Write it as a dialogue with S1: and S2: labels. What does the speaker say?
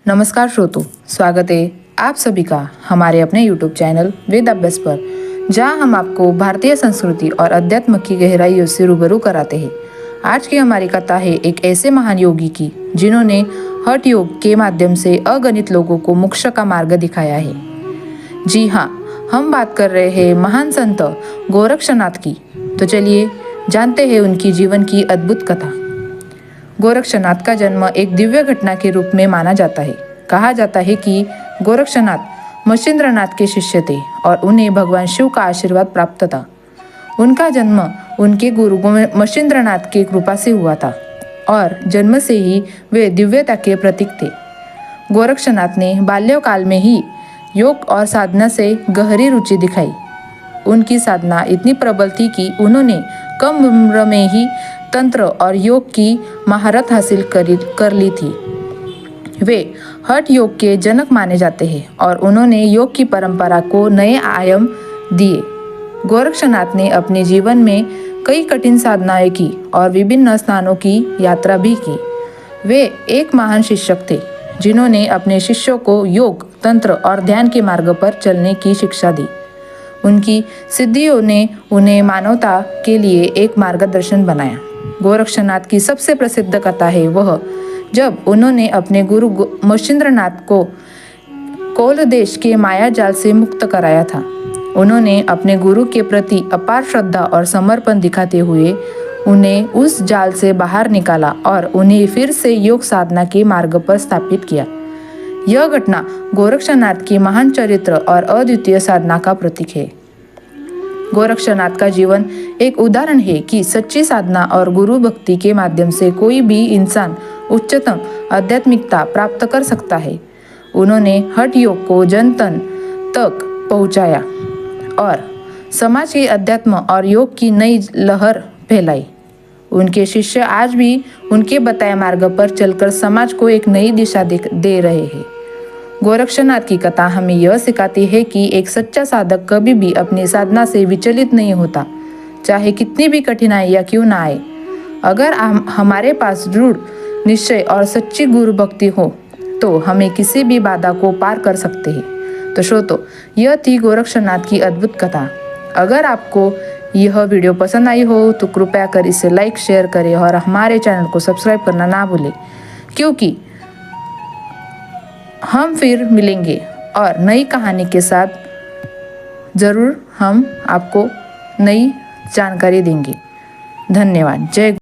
S1: नमस्कार श्रोतों, स्वागत है आप सभी का हमारे अपने YouTube चैनल वेद अभ्यास पर, जहां हम आपको भारतीय संस्कृति और अध्यात्म की गहराइयों से रूबरू कराते हैं। आज की हमारी कथा है एक ऐसे महान योगी की जिन्होंने हठ योग के माध्यम से अगणित लोगों को मोक्ष का मार्ग दिखाया है। जी हाँ, हम बात कर रहे हैं महान संत गोरक्षनाथ की। तो चलिए जानते हैं उनकी जीवन की अद्भुत कथा। गोरक्षनाथ का जन्म एक दिव्य घटना के रूप में माना जाता है। कहा जाता है कि गोरक्षनाथ मच्छिंद्रनाथ के शिष्य थे और उन्हें भगवान शिव का आशीर्वाद प्राप्त था। उनका जन्म उनके गुरु मच्छिंद्रनाथ की कृपा से हुआ था और जन्म से ही वे दिव्यता के प्रतीक थे। गोरक्षनाथ ने बाल्यकाल में ही योग और साधना से गहरी रुचि दिखाई। उनकी साधना इतनी प्रबल थी कि उन्होंने कम उम्र में ही तंत्र और योग की महारत हासिल कर ली थी। वे हठ योग के जनक माने जाते हैं और उन्होंने योग की परंपरा को नए आयाम दिए। गोरक्षनाथ ने अपने जीवन में कई कठिन साधनाएं की और विभिन्न स्थानों की यात्रा भी की। वे एक महान शिक्षक थे जिन्होंने अपने शिष्यों को योग, तंत्र और ध्यान के मार्ग पर चलने की शिक्षा दी। उनकी सिद्धियों ने उन्हें मानवता के लिए एक मार्गदर्शन बनाया। गोरक्षनाथ की सबसे प्रसिद्ध कथा है वह जब उन्होंने अपने गुरु मच्छिंद्रनाथ को कौल देश के माया जाल से मुक्त कराया था। उन्होंने अपने गुरु के प्रति अपार श्रद्धा और समर्पण दिखाते हुए उन्हें उस जाल से बाहर निकाला और उन्हें फिर से योग साधना के मार्ग पर स्थापित किया। यह घटना गोरक्षनाथ की महान चरित्र और अद्वितीय साधना का प्रतीक है। गोरक्षनाथ का जीवन एक उदाहरण है कि सच्ची साधना और गुरु भक्ति के माध्यम से कोई भी इंसान उच्चतम आध्यात्मिकता प्राप्त कर सकता है। उन्होंने हठ योग को जन तन तक पहुंचाया और समाज के अध्यात्म और योग की नई लहर फैलाई। उनके शिष्य आज भी उनके बताए मार्ग पर चलकर समाज को एक नई दिशा दे रहे हैं। गोरक्षनाथ की कथा हमें यह सिखाती है कि एक सच्चा साधक कभी भी अपनी साधना से विचलित नहीं होता, चाहे कितनी भी कठिनाइयाँ क्यों ना आए। अगर हमारे पास दृढ़ निश्चय और सच्ची गुरु भक्ति हो तो हमें किसी भी बाधा को पार कर सकते हैं। तो श्रोतों, यह थी गोरक्षनाथ की अद्भुत कथा। अगर आपको यह वीडियो पसंद आई हो तो कृपया कर इसे लाइक, शेयर करें और हमारे चैनल को सब्सक्राइब करना ना भूलें, क्योंकि हम फिर मिलेंगे और नई कहानी के साथ ज़रूर हम आपको नई जानकारी देंगे। धन्यवाद। जय